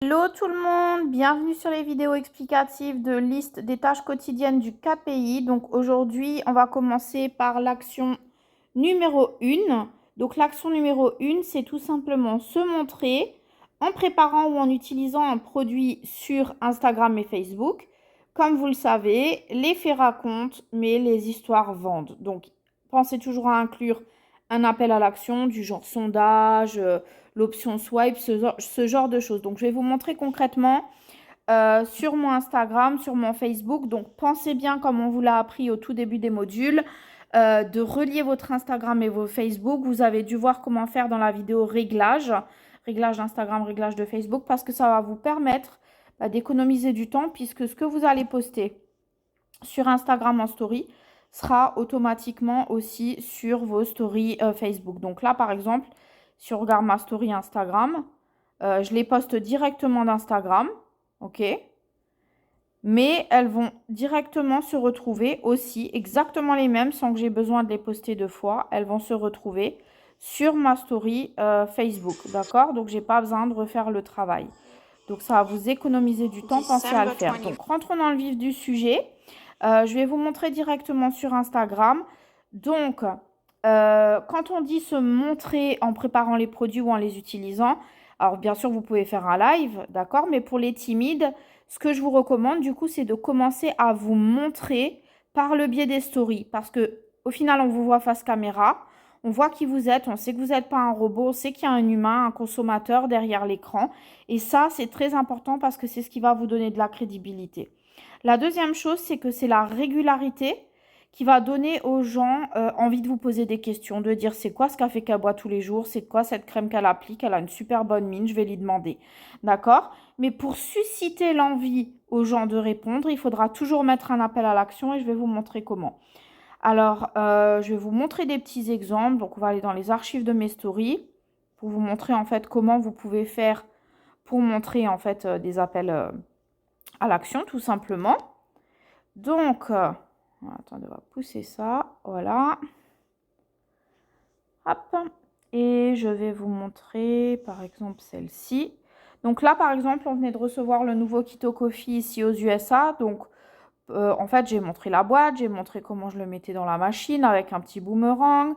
Hello tout le monde, bienvenue sur les vidéos explicatives de liste des tâches quotidiennes du KPI. Donc aujourd'hui, on va commencer par l'action numéro 1. Donc l'action numéro 1, c'est tout simplement se montrer en préparant ou en utilisant un produit sur Instagram et Facebook. Comme vous le savez, les faits racontent, mais les histoires vendent. Donc pensez toujours à inclure un appel à l'action du genre sondage, l'option swipe, ce genre de choses. Donc, je vais vous montrer concrètement sur mon Instagram, sur mon Facebook. Donc, pensez bien, comme on vous l'a appris au tout début des modules, de relier votre Instagram et vos Facebook. Vous avez dû voir comment faire dans la vidéo réglage, réglage d'Instagram, réglage de Facebook, parce que ça va vous permettre d'économiser du temps, puisque ce que vous allez poster sur Instagram en story sera automatiquement aussi sur vos stories Facebook. Donc là, par exemple, si on regarde ma story Instagram, je les poste directement d'Instagram, ok? Mais elles vont directement se retrouver aussi, exactement les mêmes, sans que j'ai besoin de les poster deux fois. Elles vont se retrouver sur ma story Facebook, d'accord? Donc, j'ai pas besoin de refaire le travail. Donc, ça va vous économiser du temps, pensez à le faire. Donc, rentrons dans le vif du sujet. Je vais vous montrer directement sur Instagram. Donc, quand on dit se montrer en préparant les produits ou en les utilisant, alors bien sûr, vous pouvez faire un live, d'accord? Mais pour les timides, ce que je vous recommande, du coup, c'est de commencer à vous montrer par le biais des stories. Parce que au final, on vous voit face caméra, on voit qui vous êtes, on sait que vous n'êtes pas un robot, on sait qu'il y a un humain, un consommateur derrière l'écran. Et ça, c'est très important parce que c'est ce qui va vous donner de la crédibilité. La deuxième chose, c'est que c'est la régularité qui va donner aux gens envie de vous poser des questions, de dire c'est quoi ce café qu'elle boit tous les jours, c'est quoi cette crème qu'elle applique, elle a une super bonne mine, je vais lui demander. D'accord? Mais pour susciter l'envie aux gens de répondre, il faudra toujours mettre un appel à l'action et je vais vous montrer comment. Alors, je vais vous montrer des petits exemples. Donc, on va aller dans les archives de mes stories pour vous montrer en fait comment vous pouvez faire pour montrer en fait des appels à l'action tout simplement. Donc, attendez, on va pousser ça, voilà. Hop, et je vais vous montrer par exemple celle-ci. Donc là, par exemple, on venait de recevoir le nouveau Keto Coffee ici aux USA. Donc, en fait, j'ai montré la boîte, j'ai montré comment je le mettais dans la machine avec un petit boomerang.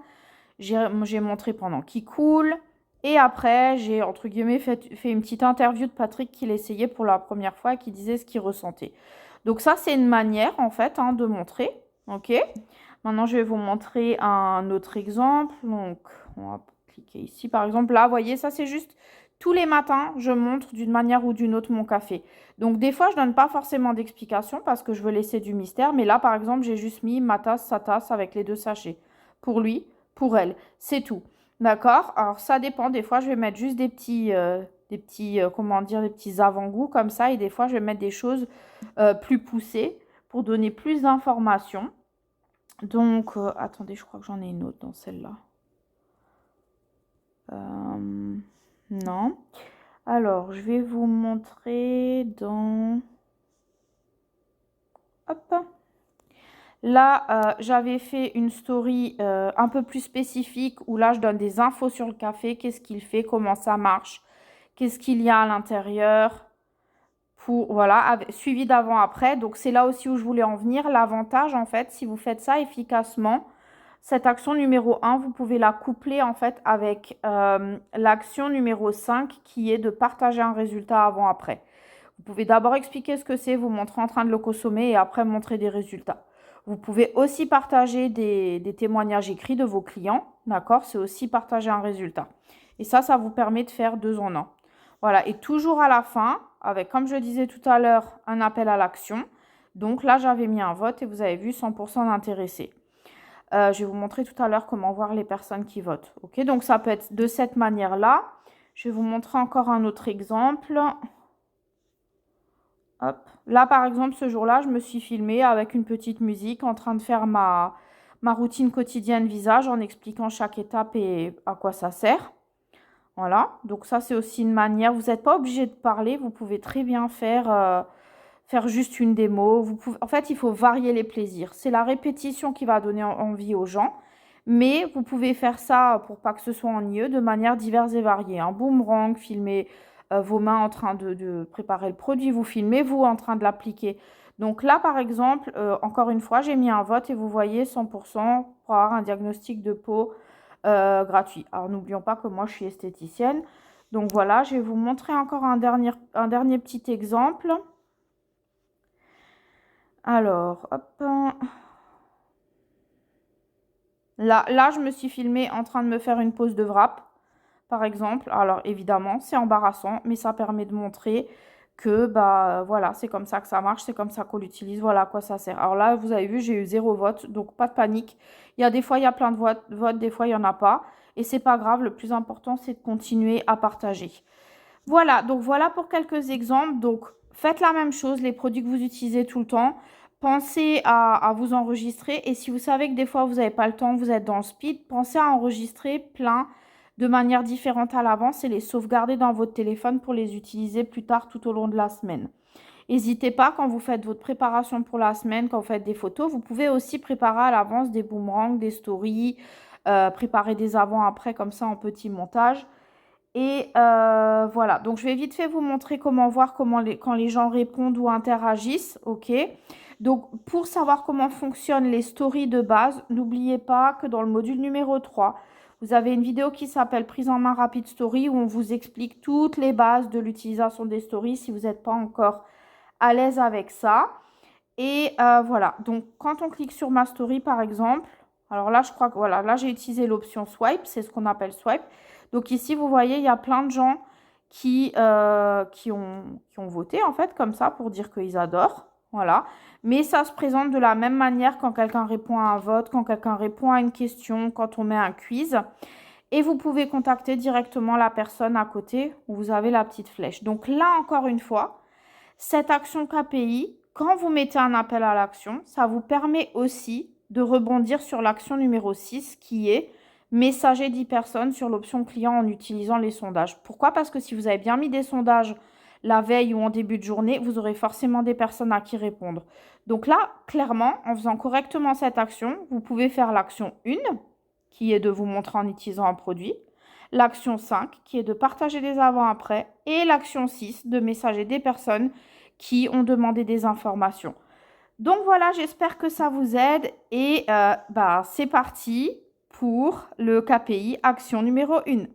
J'ai montré pendant qu'il coule. Et après, j'ai, entre guillemets, fait une petite interview de Patrick qui l'essayait pour la première fois et qui disait ce qu'il ressentait. Donc ça, c'est une manière, en fait, de montrer. OK? Maintenant, je vais vous montrer un autre exemple. Donc, on va cliquer ici. Par exemple, là, vous voyez, ça, c'est juste tous les matins, je montre d'une manière ou d'une autre mon café. Donc, des fois, je ne donne pas forcément d'explication parce que je veux laisser du mystère. Mais là, par exemple, j'ai juste mis ma tasse, sa tasse avec les deux sachets. Pour lui, pour elle. C'est tout. D'accord? Alors, ça dépend. Des fois, je vais mettre juste comment dire, des petits avant-goûts comme ça. Et des fois, je vais mettre des choses plus poussées pour donner plus d'informations. Donc, attendez, je crois que j'en ai une autre dans celle-là. Non. Alors, je vais vous montrer dans... Hop. Là, j'avais fait une story un peu plus spécifique où là, je donne des infos sur le café, qu'est-ce qu'il fait, comment ça marche, qu'est-ce qu'il y a à l'intérieur, voilà, suivi d'avant-après. Donc, c'est là aussi où je voulais en venir. L'avantage, en fait, si vous faites ça efficacement, cette action numéro 1, vous pouvez la coupler, en fait, avec l'action numéro 5 qui est de partager un résultat avant-après. Vous pouvez d'abord expliquer ce que c'est, vous montrer en train de le consommer et après montrer des résultats. Vous pouvez aussi partager des témoignages écrits de vos clients, d'accord? C'est aussi partager un résultat. Et ça vous permet de faire 2 en 1. Voilà, et toujours à la fin, avec, comme je disais tout à l'heure, un appel à l'action. Donc là, j'avais mis un vote et vous avez vu 100% d'intéressés. Je vais vous montrer tout à l'heure comment voir les personnes qui votent. Ok, donc ça peut être de cette manière-là. Je vais vous montrer encore un autre exemple. Hop. Là, par exemple, ce jour-là, je me suis filmée avec une petite musique en train de faire ma routine quotidienne visage en expliquant chaque étape et à quoi ça sert. Voilà. Donc ça, c'est aussi une manière. Vous n'êtes pas obligé de parler. Vous pouvez très bien faire juste une démo. En fait, il faut varier les plaisirs. C'est la répétition qui va donner envie aux gens. Mais vous pouvez faire ça pour pas que ce soit ennuyeux de manière diverse et variée. Un boomerang, filmer vos mains en train de préparer le produit, vous filmez, vous en train de l'appliquer. Donc là, par exemple, encore une fois, j'ai mis un vote et vous voyez 100% pour avoir un diagnostic de peau gratuit. Alors, n'oublions pas que moi, je suis esthéticienne. Donc voilà, je vais vous montrer encore un dernier petit exemple. Alors, hop. Là, je me suis filmée en train de me faire une pose de wrap, par exemple. Alors, évidemment, c'est embarrassant, mais ça permet de montrer que, bah, voilà, c'est comme ça que ça marche, c'est comme ça qu'on l'utilise, voilà à quoi ça sert. Alors là, vous avez vu, j'ai eu 0 vote, donc pas de panique. Il y a des fois, il y a plein de votes, des fois, il n'y en a pas. Et c'est pas grave, le plus important, c'est de continuer à partager. Voilà, donc voilà pour quelques exemples. Donc, faites la même chose, les produits que vous utilisez tout le temps. Pensez à vous enregistrer. Et si vous savez que des fois, vous n'avez pas le temps, vous êtes dans le speed, pensez à enregistrer plein de manière différente à l'avance et les sauvegarder dans votre téléphone pour les utiliser plus tard tout au long de la semaine. N'hésitez pas quand vous faites votre préparation pour la semaine, quand vous faites des photos, vous pouvez aussi préparer à l'avance des boomerangs, des stories, préparer des avant-après comme ça en petit montage. Et voilà, donc je vais vite fait vous montrer comment voir quand les gens répondent ou interagissent, ok? Donc pour savoir comment fonctionnent les stories de base, n'oubliez pas que dans le module numéro 3, vous avez une vidéo qui s'appelle Prise en main rapide story où on vous explique toutes les bases de l'utilisation des stories si vous n'êtes pas encore à l'aise avec ça. Et voilà, donc quand on clique sur ma story par exemple, alors là je crois que voilà, là j'ai utilisé l'option swipe, c'est ce qu'on appelle swipe. Donc ici vous voyez, il y a plein de gens qui ont voté en fait comme ça pour dire qu'ils adorent. Voilà, mais ça se présente de la même manière quand quelqu'un répond à un vote, quand quelqu'un répond à une question, quand on met un quiz. Et vous pouvez contacter directement la personne à côté où vous avez la petite flèche. Donc là encore une fois, cette action KPI, quand vous mettez un appel à l'action, ça vous permet aussi de rebondir sur l'action numéro 6 qui est messager 10 personnes sur l'option client en utilisant les sondages. Pourquoi? Parce que si vous avez bien mis des sondages la veille ou en début de journée, vous aurez forcément des personnes à qui répondre. Donc là, clairement, en faisant correctement cette action, vous pouvez faire l'action 1 qui est de vous montrer en utilisant un produit, l'action 5 qui est de partager des avant-après et l'action 6 de messager des personnes qui ont demandé des informations. Donc voilà, j'espère que ça vous aide et c'est parti pour le KPI action numéro 1.